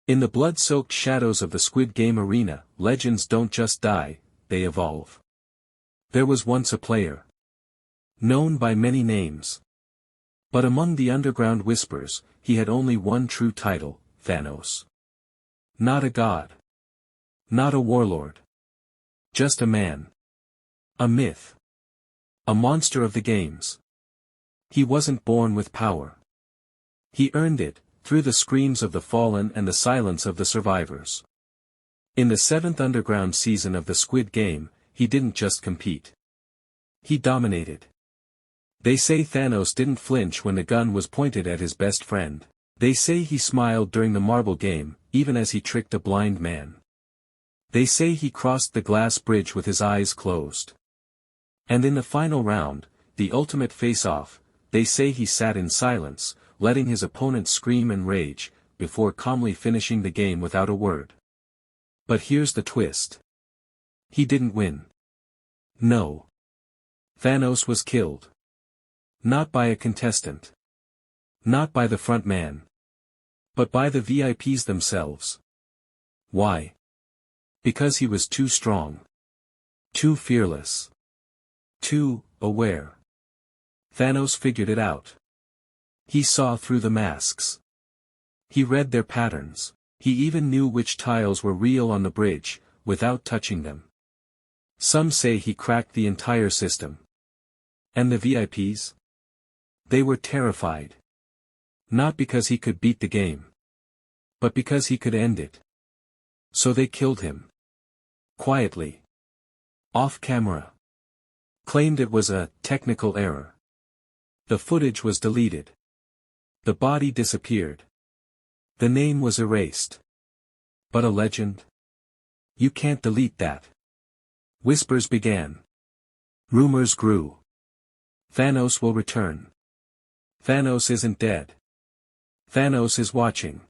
In the blood-soaked shadows of the Squid Game arena, legends don't just die, they evolve. There was once a player, known by many names. But among the underground whispers, he had only one true title, Thanos. Not a god. Not a warlord. Just a man. A myth. A monster of the games. He wasn't born with power. He earned it, through the screams of the fallen and the silence of the survivors. In the 7th underground season of the Squid Game, he didn't just compete. He dominated. They say Thanos didn't flinch when the gun was pointed at his best friend. They say he smiled during the marble game, even as he tricked a blind man. They say he crossed the glass bridge with his eyes closed. And in the final round, the ultimate face-off, they say he sat in silence, letting his opponent scream and rage, before calmly finishing the game without a word. But here's the twist. He didn't win. No. Thanos was killed. Not by a contestant. Not by the front man. But by the VIPs themselves. Why? Because he was too strong. Too fearless. Too aware. Thanos figured it out. He saw through the masks. He read their patterns. He even knew which tiles were real on the bridge, without touching them. Some say he cracked the entire system. And the VIPs? They were terrified. Not because he could beat the game. But because he could end it. So they killed him. Quietly. Off camera. Claimed it was a technical error. The footage was deleted. The body disappeared. The name was erased. But a legend? You can't delete that. Whispers began. Rumors grew. Thanos will return. Thanos isn't dead. Thanos is watching.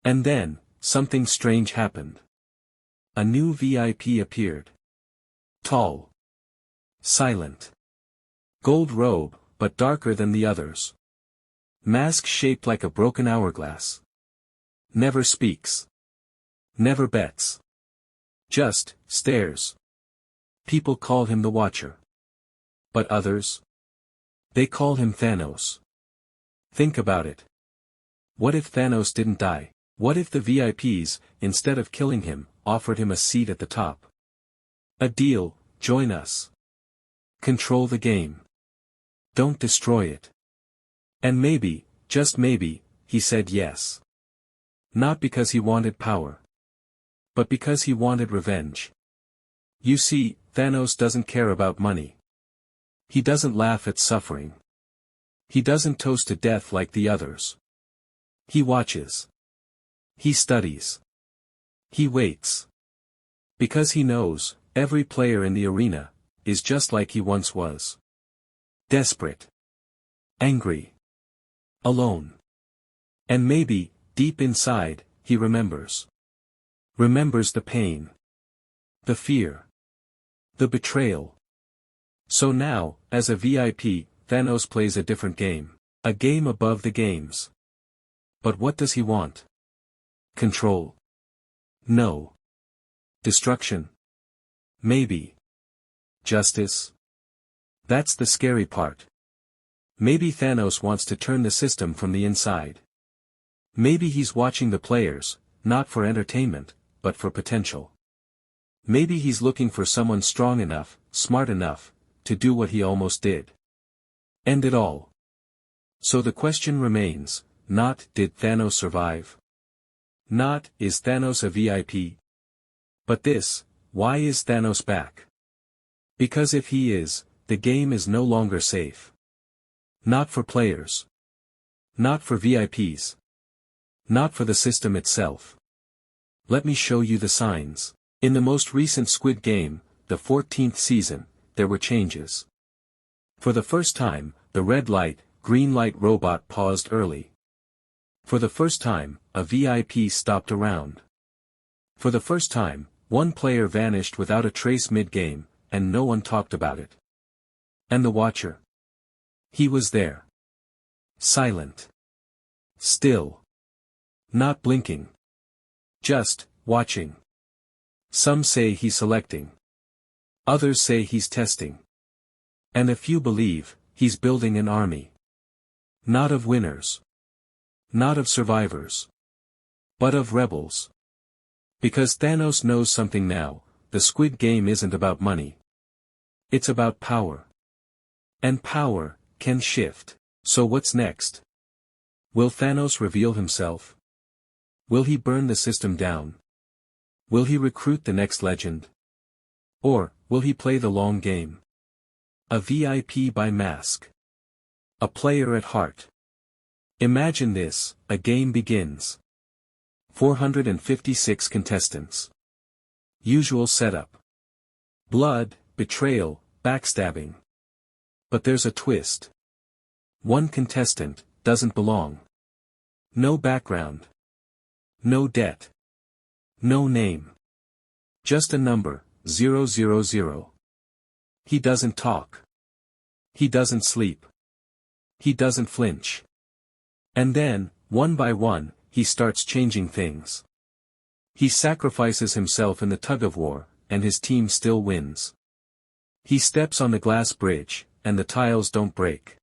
And then, something strange happened. A new VIP appeared. Tall. Silent. Gold robe, but darker than the others. Mask shaped like a broken hourglass. Never speaks. Never bets. Just stares. People call him the Watcher. But others? They call him Thanos. Think about it. What if Thanos didn't die? What if the VIPs, instead of killing him, offered him a seat at the top? A deal, join us. Control the game. Don't destroy it. And maybe, just maybe, he said yes. Not because he wanted power. But because he wanted revenge. You see, Thanos doesn't care about money. He doesn't laugh at suffering. He doesn't toast to death like the others. He watches. He studies. He waits. Because he knows, every player in the arena, is just like he once was. Desperate. Angry. Alone. And maybe, deep inside, he remembers. Remembers the pain. The fear. The betrayal. So now, as a VIP, Thanos plays a different game. A game above the games. But what does he want? Control? No. Destruction? Maybe. Justice? That's the scary part. Maybe Thanos wants to turn the system from the inside. Maybe he's watching the players, not for entertainment, but for potential. Maybe he's looking for someone strong enough, smart enough, to do what he almost did. End it all. So the question remains, not did Thanos survive? Not is Thanos a VIP? But this, why is Thanos back? Because if he is, the game is no longer safe. Not for players. Not for VIPs. Not for the system itself. Let me show you the signs. In the most recent Squid Game, the 14th season, there were changes. For the first time, the red light, green light robot paused early. For the first time, a VIP stopped around. For the first time, one player vanished without a trace mid-game, and no one talked about it. And the Watcher? He was there. Silent. Still. Not blinking. Just, watching. Some say he's selecting. Others say he's testing. And a few believe, he's building an army. Not of winners. Not of survivors. But of rebels. Because Thanos knows something now, the Squid Game isn't about money. It's about power. And power can shift. So what's next? Will Thanos reveal himself? Will he burn the system down? Will he recruit the next legend? Or, will he play the long game? A VIP by mask. A player at heart. Imagine this, a game begins. 456 contestants. Usual setup. Blood, betrayal, backstabbing. But there's a twist. One contestant doesn't belong. No background. No debt. No name. Just a number, 000. He doesn't talk. He doesn't sleep. He doesn't flinch. And then, one by one, he starts changing things. He sacrifices himself in the tug-of-war, and his team still wins. He steps on the glass bridge, and the tiles don't break.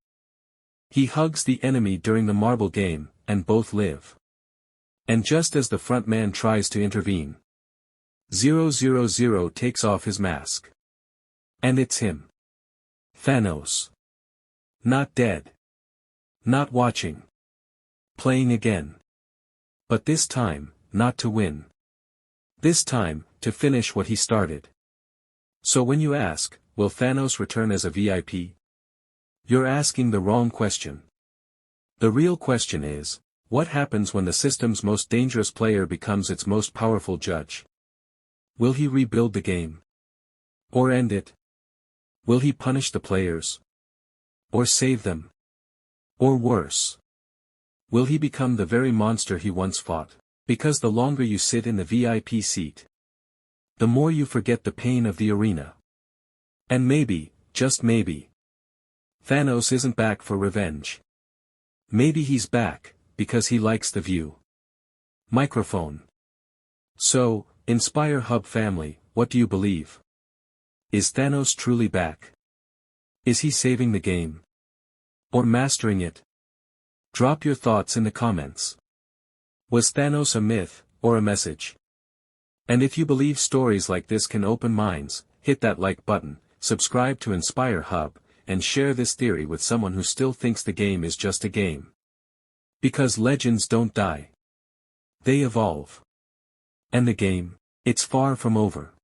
He hugs the enemy during the marble game, and both live. And just as the front man tries to intervene, 000 takes off his mask. And it's him. Thanos. Not dead. Not watching. Playing again. But this time, not to win. This time, to finish what he started. So when you ask, will Thanos return as a VIP? You're asking the wrong question. The real question is, what happens when the system's most dangerous player becomes its most powerful judge? Will he rebuild the game? Or end it? Will he punish the players? Or save them? Or worse? Will he become the very monster he once fought? Because the longer you sit in the VIP seat, the more you forget the pain of the arena. And maybe, just maybe, Thanos isn't back for revenge. Maybe he's back, because he likes the view. Microphone. So, Inspire Hub family, what do you believe? Is Thanos truly back? Is he saving the game? Or mastering it? Drop your thoughts in the comments. Was Thanos a myth, or a message? And if you believe stories like this can open minds, hit that like button, subscribe to Inspire Hub, and share this theory with someone who still thinks the game is just a game. Because legends don't die. They evolve. And the game, it's far from over.